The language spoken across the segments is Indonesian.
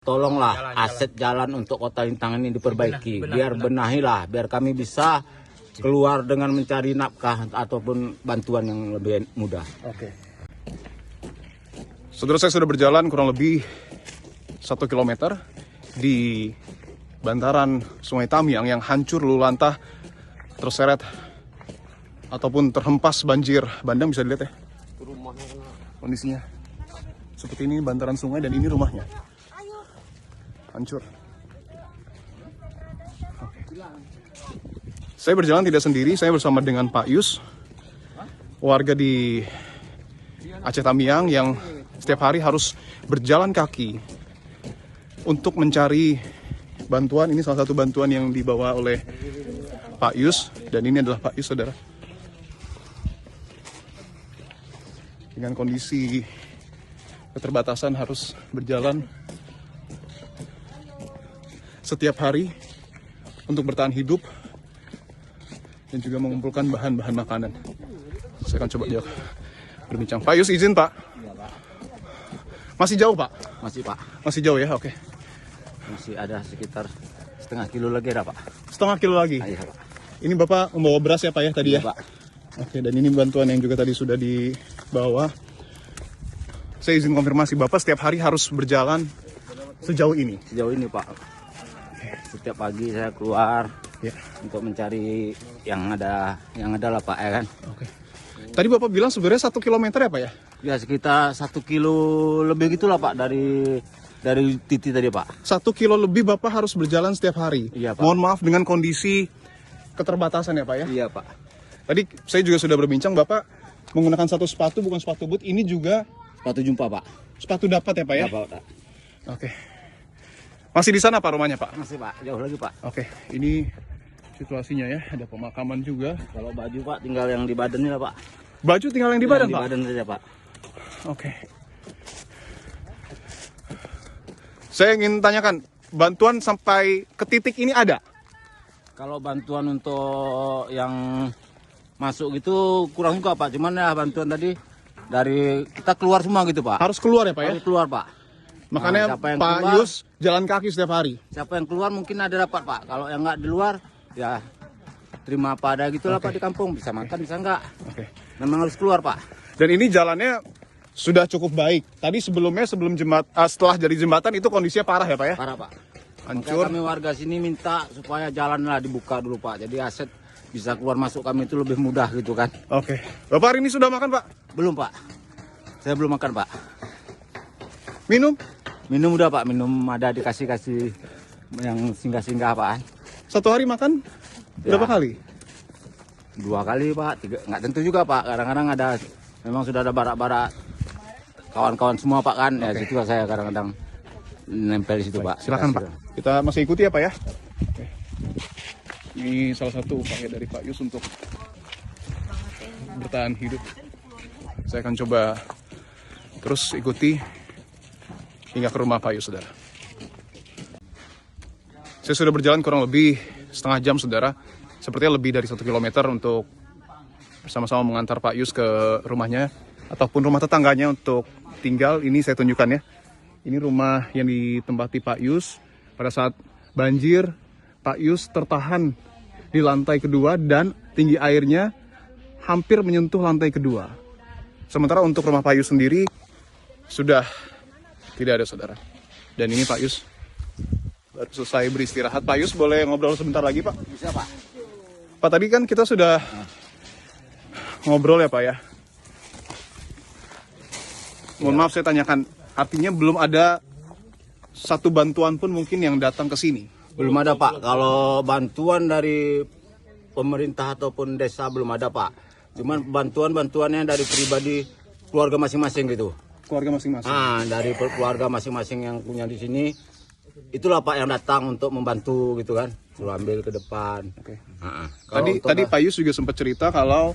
Tolonglah aset jalan untuk Kota Lintang ini diperbaiki, biar benahilah, biar kami bisa keluar dengan mencari nafkah ataupun bantuan yang lebih mudah. Oke. Saudara, saya sudah berjalan kurang lebih 1 kilometer di bantaran Sungai Tamiang yang hancur lulantah, terseret ataupun terhempas banjir bandang. Bisa dilihat ya kondisinya seperti ini, bantaran sungai, dan ini rumahnya hancur. Saya berjalan tidak sendiri, saya bersama dengan Pak Yus, warga di Aceh Tamiang yang setiap hari harus berjalan kaki untuk mencari bantuan. Ini salah satu bantuan yang dibawa oleh Pak Yus, dan ini adalah Pak Yus, saudara. Dengan kondisi keterbatasan harus berjalan setiap hari untuk bertahan hidup dan juga mengumpulkan bahan-bahan makanan. Saya akan coba dia berbincang. Pak Yus, izin Pak. Iya, Pak. Masih jauh Pak? Masih Pak. Masih jauh ya, oke. Masih ada sekitar setengah kilo lagi ada Pak. Setengah kilo lagi? Iya Pak. Ini Bapak membawa beras ya Pak ya tadi Iya, ya? Pak. Oke, dan ini bantuan yang juga tadi sudah dibawa. Saya izin konfirmasi, Bapak setiap hari harus berjalan sejauh ini? Sejauh ini Pak. Setiap pagi saya keluar Ya. untuk mencari yang ada lah Pak, ya kan. Oke. Tadi Bapak bilang sebenarnya 1 kilometer ya Pak ya? Ya sekitar 1 kilo lebih gitulah Pak dari titik tadi Pak. 1 kilo lebih Bapak harus berjalan setiap hari? Iya, Pak. Mohon maaf dengan kondisi keterbatasan ya Pak ya? Iya Pak. Tadi saya juga sudah berbincang, Bapak menggunakan satu sepatu, bukan sepatu boot. Ini juga Sepatu jumpa Pak. sepatu dapat ya Pak ya? Dapat, Pak. Oke. Masih di sana Pak rumahnya Pak? Masih Pak, jauh lagi Pak. Oke, ini situasinya ya, ada pemakaman juga. Kalau baju Pak tinggal yang di badannya lah Pak. Baju tinggal yang di badan Yang Pak? di badan saja Pak. Oke. Saya ingin tanyakan, bantuan sampai ke titik ini ada? Kalau bantuan untuk yang masuk gitu kurang juga Pak. Cuman ya bantuan tadi dari kita keluar semua gitu Pak. Harus keluar ya Pak ya? Harus keluar Pak. Makanya siapa yang Pak keluar, Yus jalan kaki setiap hari? Siapa yang keluar mungkin ada dapat Pak. Kalau yang nggak di luar ya terima apa ada gitulah Pak di kampung. Bisa makan bisa nggak. Oke. Memang harus keluar Pak. Dan ini jalannya sudah cukup baik. Tadi sebelumnya setelah dari jembatan itu kondisinya parah ya Pak ya? Parah Pak. Hancur. Makanya kami warga sini minta supaya jalanlah dibuka dulu Pak. Jadi aset bisa keluar masuk kami itu lebih mudah gitu kan. Oke. Bapak hari ini sudah makan Pak? Belum Pak. Saya belum makan Pak. Minum? Minum udah Pak. Minum ada dikasih yang singgah-singgah Pak. Satu hari makan berapa Ya. kali? 2 kali Pak. 3. Nggak tentu juga Pak. Kadang-kadang ada memang sudah ada barak-barak kawan-kawan semua Pak kan. Ya situ saya kadang-kadang nempel di situ Pak. Silakan Pak. Kita masih ikuti ya Pak ya. Oke. Ini salah satu upaya dari Pak Yus untuk bertahan hidup. Saya akan coba terus ikuti hingga ke rumah Pak Yus, saudara. Saya sudah berjalan kurang lebih setengah jam, saudara. Sepertinya lebih dari 1 kilometer untuk bersama-sama mengantar Pak Yus ke rumahnya ataupun rumah tetangganya untuk tinggal. Ini saya tunjukkan ya. Ini rumah yang ditempati Pak Yus. Pada saat banjir, Pak Yus tertahan di lantai kedua dan tinggi airnya hampir menyentuh lantai kedua. Sementara untuk rumah Pak Yus sendiri sudah tidak ada, saudara. Dan ini Pak Yus baru selesai beristirahat. Pak Yus boleh ngobrol sebentar lagi Pak? Bisa Pak. Pak, tadi kan kita sudah ngobrol ya Pak ya. Mohon maaf saya tanyakan, artinya belum ada satu bantuan pun mungkin yang datang ke sini? Belum ada Pak. Kalau bantuan dari pemerintah ataupun desa belum ada Pak. Cuman bantuan-bantuannya dari pribadi keluarga masing-masing gitu. Keluarga masing-masing? Dari keluarga masing-masing yang punya di sini. Itulah Pak yang datang untuk membantu gitu kan. Suruh ambil ke depan. Oke. Tadi Pak Yus juga sempat cerita kalau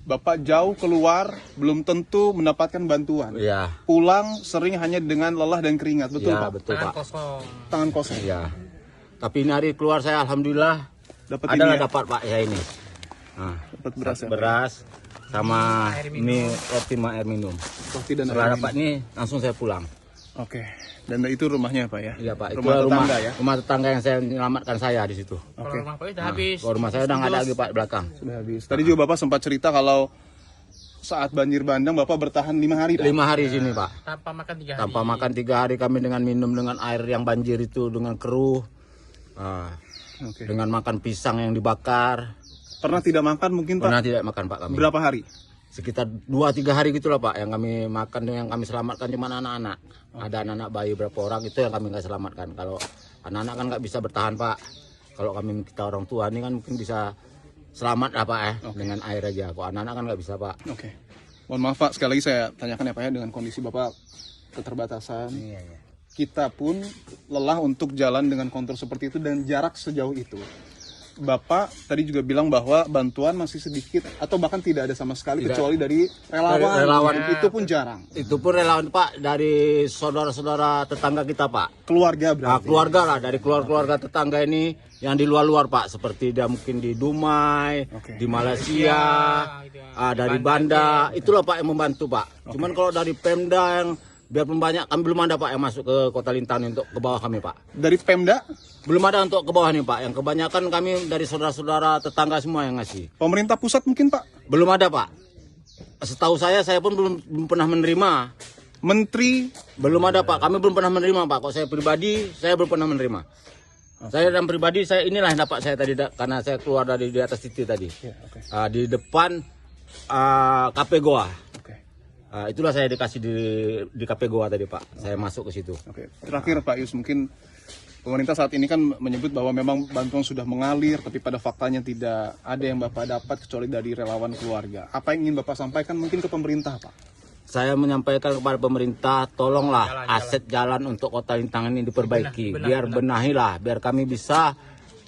Bapak jauh keluar belum tentu mendapatkan bantuan. Iya. Pulang sering hanya dengan lelah dan keringat, betul Ya, Pak? betul Pak. Tangan kosong. Iya. Tapi ini hari keluar saya alhamdulillah Dapat adalah ini ya? dapat Pak ya ini. Nah, Dapat beras ya? beras sama ini roti sama air minum. Roti dan Setelah air dapat ini langsung saya pulang. Oke. Dan itu rumahnya Pak ya? Iya Pak, itu Rumah tetangga ya? Rumah tetangga yang saya menyelamatkan saya di situ. Oke. Rumah Pak udah habis. Kalau rumah saya udah nggak ada lagi Pak di belakang. Sudah habis. Tadi juga Bapak sempat cerita kalau saat banjir bandang Bapak bertahan 5 hari Pak? 5 hari sini Pak. Tanpa makan 3 hari. Tanpa makan 3 hari kami dengan minum dengan air yang banjir itu dengan keruh. Oke. Dengan makan pisang yang dibakar. Pernah tidak makan mungkin Pak? Pernah tidak makan Pak kami. Berapa hari? Sekitar 2-3 hari gitulah Pak yang kami makan, yang kami selamatkan cuma anak-anak. Ada anak-anak bayi berapa orang itu yang kami nggak selamatkan. Kalau anak-anak kan nggak bisa bertahan Pak. Kalau kami kita orang tua ini kan mungkin bisa selamat lah Pak dengan air aja. Kalau anak-anak kan nggak bisa Pak. Oke. Mohon maaf Pak, sekali lagi saya tanyakan ya Pak ya, dengan kondisi Bapak keterbatasan. Iya. Kita pun lelah untuk jalan dengan kontur seperti itu dan jarak sejauh itu. Bapak tadi juga bilang bahwa bantuan masih sedikit atau bahkan tidak ada sama sekali kecuali dari relawan. Relawan. Itu pun jarang. Itu pun relawan Pak dari saudara-saudara tetangga kita Pak. Keluarga Nah, berarti. keluarga lah dari keluarga tetangga ini yang di luar-luar Pak, seperti dia mungkin di Dumai, Oke. di Malaysia, dari Banda, itulah Pak yang membantu Pak. Cuman kalau dari Pemda yang biarpun banyak, kami belum ada Pak yang masuk ke Kota Lintang untuk ke bawah kami Pak. Dari Pemda, Belum ada untuk ke bawah nih Pak. Yang kebanyakan kami dari saudara-saudara tetangga semua yang ngasih. pemerintah pusat mungkin Pak, Belum ada Pak. Setahu saya pun belum pernah menerima. menteri. Belum ada Pak, kami belum pernah menerima Pak. Kalau saya pribadi, saya belum pernah menerima. Saya dan pribadi, saya inilah yang dapat saya tadi, karena saya keluar dari di atas titik tadi. Ya, oke. Di depan KP Goa. Oke. Itulah saya dikasih di KP Goa tadi Pak. Saya masuk ke situ. Oke. Terakhir Pak Yus, mungkin pemerintah saat ini kan menyebut bahwa memang bantuan sudah mengalir, tapi pada faktanya tidak ada yang Bapak dapat kecuali dari relawan keluarga. Apa yang ingin Bapak sampaikan mungkin ke pemerintah Pak? Saya menyampaikan kepada pemerintah, tolonglah aset jalan untuk Kota Lintang ini diperbaiki. Biar benahilah, biar kami bisa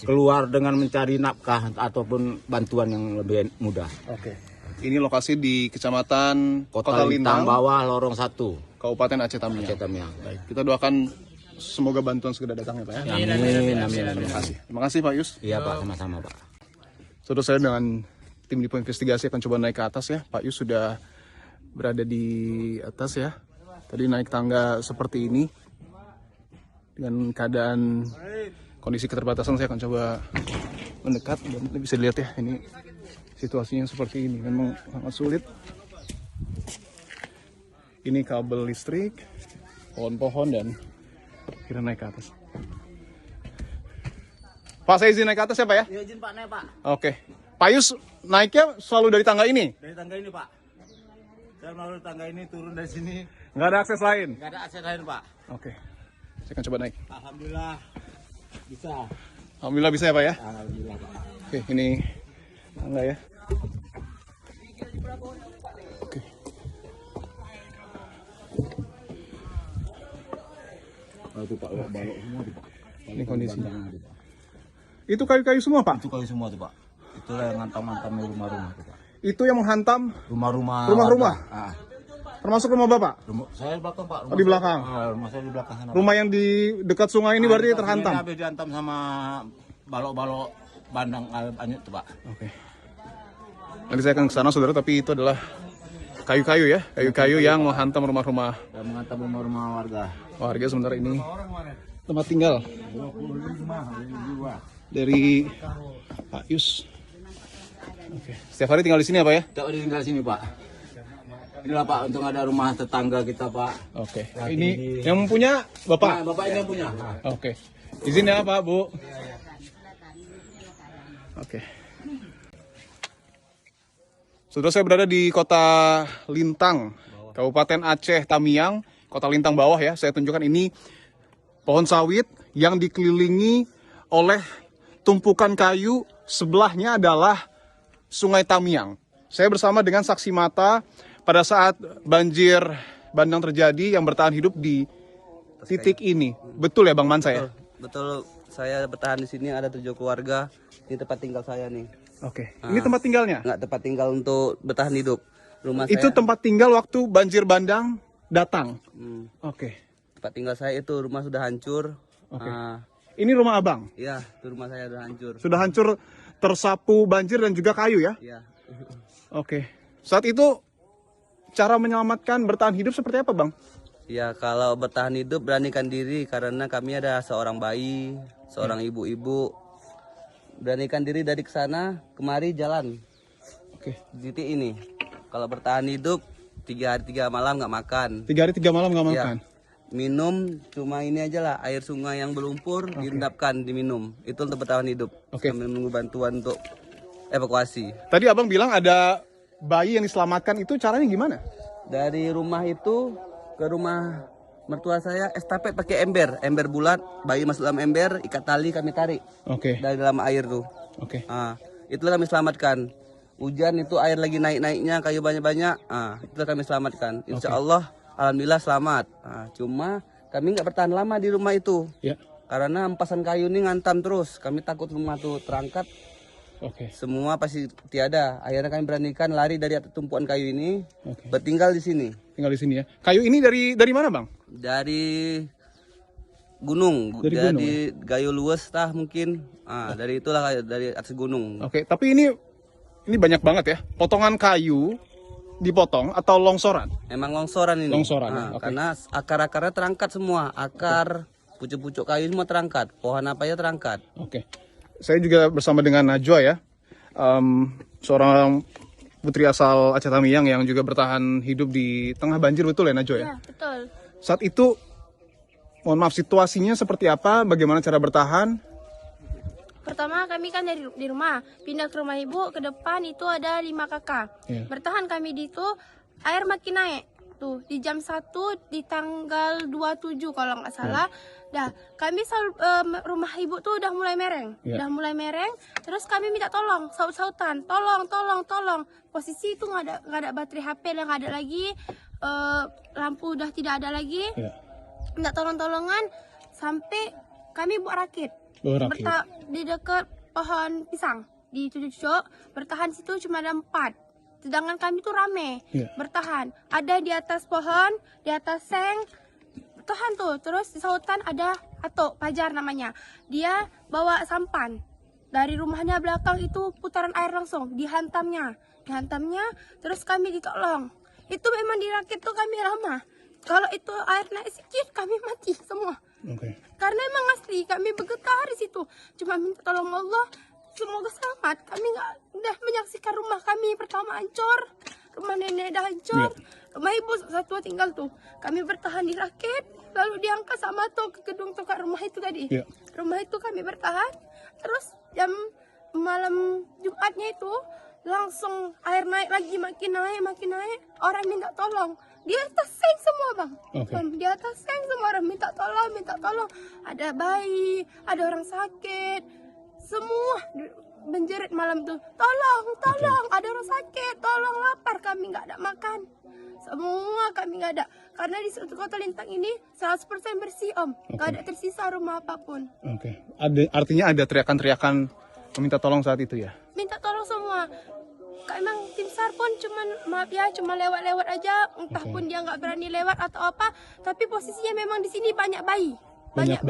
keluar dengan mencari nafkah ataupun bantuan yang lebih mudah. Oke. Ini lokasi di Kecamatan Kota Lintang Bawah, Lorong 1, Kabupaten Aceh Tamiang. Aceh Tamiang. Baik, kita doakan semoga bantuan segera datang ya Pak ya. Amin, amin, amin. Terima kasih Pak Yus. Iya Pak, sama-sama Pak. Saudara, saya dengan tim Dipo Investigasi akan coba naik ke atas ya. Pak Yus sudah berada di atas ya. Tadi naik tangga seperti ini. Dengan keadaan kondisi keterbatasan saya akan coba mendekat dan bisa dilihat ya, ini situasinya seperti ini. Memang sangat sulit. Ini kabel listrik, pohon-pohon, dan kita naik ke atas. Pak, saya izin naik ke atas ya Pak ya? Ya izin Pak, naik Pak. Oke. Pak Yus naiknya selalu dari tangga ini? Dari tangga ini Pak. Saya melalui tangga ini turun dari sini. Nggak ada akses lain? Nggak ada akses lain Pak. Oke. Saya akan coba naik. Alhamdulillah bisa. Alhamdulillah bisa ya Pak ya? Alhamdulillah Pak. Oke, ini tangga ya. Oke. Itu Pak, balok semua tuh Pak. Ini kondisinya. Itu kayu-kayu semua Pak? Itu kali semua tuh Pak. Itulah yang ngantam-ngantam rumah-rumah tuh Pak. Itu yang menghantam Rumah-rumah. Rumah-rumah? warga. termasuk rumah Bapak? Saya di belakang Pak. Oh, di belakang? Rumah saya di belakang sana. Rumah yang di dekat sungai ini berarti Ini terhantam? habis dihantam sama balok-balok bandang anyut tuh Pak. Oke. Nanti saya akan ke sana saudara, tapi itu adalah kayu-kayu ya, kayu-kayu yang menghantam rumah-rumah Yang menghantam rumah-rumah warga. warga. Sementara ini tempat tinggal dari Pak Yus. Oke. Setiap hari tinggal di sini ya Pak ya? Tidak boleh tinggal sini Pak. Inilah Pak, untuk ada rumah tetangga kita Pak. Oke. Ini yang punya Bapak? Nah, Bapak ini yang punya. Oke. Izin ya Pak, Bu. Oke. Saudara, saya berada di Kota Lintang, Kabupaten Aceh Tamiang, Kota Lintang Bawah ya. Saya tunjukkan ini pohon sawit yang dikelilingi oleh tumpukan kayu. Sebelahnya adalah Sungai Tamiang. Saya bersama dengan saksi mata pada saat banjir bandang terjadi yang bertahan hidup di titik ini. Betul ya Bang Mansa ya? Betul, saya bertahan di sini, ada 7 keluarga. Ini tempat tinggal saya nih. Oke. Ini tempat tinggalnya? Nggak tempat tinggal untuk bertahan hidup. Rumah Itu saya, tempat tinggal waktu banjir bandang datang? Oke. tempat tinggal saya itu rumah sudah hancur. Oke. Ini rumah Abang? Iya, itu rumah saya sudah hancur. Sudah hancur, tersapu banjir dan juga kayu ya? Iya. Oke. Saat itu cara menyelamatkan bertahan hidup seperti apa Bang? Ya kalau bertahan hidup beranikan diri karena kami ada seorang bayi, seorang ibu-ibu. Beranikan diri dari kesana kemari jalan. Oke. Di titik ini. Kalau bertahan hidup 3 hari 3 malam nggak makan. 3 hari 3 malam nggak Ya. makan. Minum cuma ini aja lah, air sungai yang berlumpur diendapkan diminum. Itu untuk bertahan hidup. Oke. Sambil menunggu bantuan untuk evakuasi. Tadi abang bilang ada bayi yang diselamatkan, itu caranya gimana? Dari rumah itu ke rumah mertua saya estafet pakai ember bulat, bayi masuk dalam ember, ikat tali kami tarik Oke. dari dalam air tuh. Oke. Itulah kami selamatkan. Hujan itu air lagi naik-naiknya, kayu banyak-banyak. Itulah kami selamatkan. Insya Allah, alhamdulillah selamat. Cuma kami nggak bertahan lama di rumah itu. Ya. Karena empasan kayu ini ngantam terus. Kami takut rumah tuh terangkat, Oke. semua pasti tiada. Akhirnya kami beranikan lari dari atas tumpuan kayu ini, Oke. bertinggal di sini. Tinggal di sini ya. Kayu ini dari mana, Bang? Dari gunung, Dari dari gunung, Gayo Luwes tah mungkin. Dari itulah dari atas gunung. Oke, tapi ini banyak banget ya. Potongan kayu dipotong atau longsoran? Emang longsoran ini. Longsoran, ya, oke. Karena akar-akarnya terangkat semua. Akar, pucuk-pucuk kayu semua terangkat. Pohon apa ya terangkat. Oke. Saya juga bersama dengan Najwa ya. Seorang putri asal Aceh Tamiang yang juga bertahan hidup di tengah banjir, betul ya Najwa ya? Ya, betul. Saat itu, mohon maaf, situasinya seperti apa? Bagaimana cara bertahan? Pertama kami kan di rumah, pindah ke rumah ibu, ke depan itu ada 5 kakak. Iya. Bertahan kami di itu, air makin naik. Tuh, di jam 1 di tanggal 27 kalau nggak salah. Dah, kami rumah ibu tuh udah mulai mereng. Iya. Udah mulai mereng, terus kami minta tolong, saut-sautan. Tolong. Posisi itu nggak ada baterai HP, nggak ada lagi. Lampu udah tidak ada lagi. Ya. Minta tolong-tolongan sampai kami buat rakit. Berakit. Di dekat pohon pisang di cucuk bertahan situ cuma ada 4, sedangkan kami tuh rame. Iya. Bertahan, ada di atas pohon, di atas seng, bertahan tuh. Terus di sautan ada Atok Pajar namanya, dia bawa sampan dari rumahnya belakang itu, putaran air langsung dihantamnya, terus kami ditolong. Itu memang dirakit tuh kami lama. Kalau itu air naik sedikit kami mati semua. Oke. Karena emang asli kami bergetar di situ. Cuma minta tolong Allah, semoga selamat. Kami udah menyaksikan rumah kami pertama hancur, rumah nenek dah hancur, rumah ibu satu tinggal tuh. Kami bertahan di rakit, lalu diangkat sama tuh ke gedung tuh ke rumah itu tadi. Iya. Rumah itu kami bertahan. Terus jam malam Jumatnya itu langsung air naik lagi, makin naik. Orang minta tolong. Di atas seng semua bang. Oke. Di atas seng semua orang minta tolong. Ada bayi, ada orang sakit, semua menjerit malam tuh. Tolong, ada orang sakit, tolong, lapar, kami nggak ada makan. Semua kami nggak ada. Karena di Kota Lintang ini 100% bersih om. Nggak ada tersisa rumah apapun. Oke. Artinya ada teriakan-teriakan meminta tolong saat itu ya? Minta tolong semua. Emang tim SAR pun cuma lewat-lewat aja, entah pun dia nggak berani lewat atau apa. Tapi posisinya memang di sini banyak bayi. Banyak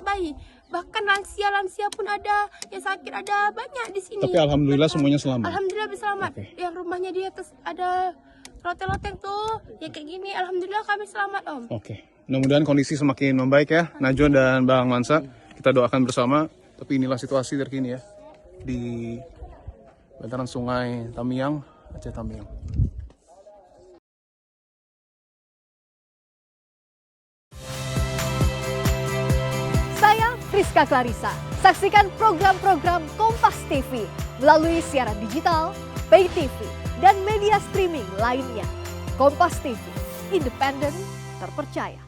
bayi. Bahkan lansia pun ada, yang sakit ada, banyak di sini. Tapi alhamdulillah semuanya selamat. Alhamdulillah selamat. Oke. Yang rumahnya di atas ada loteng-loteng tuh, ya kayak gini. Alhamdulillah kami selamat om. Oke. Mudah-mudahan kondisi semakin membaik ya, Najwa dan Bang Mansa. Kita doakan bersama. Tapi inilah situasi terkini ya di bantaran Sungai Tamiang, Aceh Tamiang. Saya Rizka Clarissa. Saksikan program-program Kompas TV melalui siaran digital, pay TV, dan media streaming lainnya. Kompas TV, independen, terpercaya.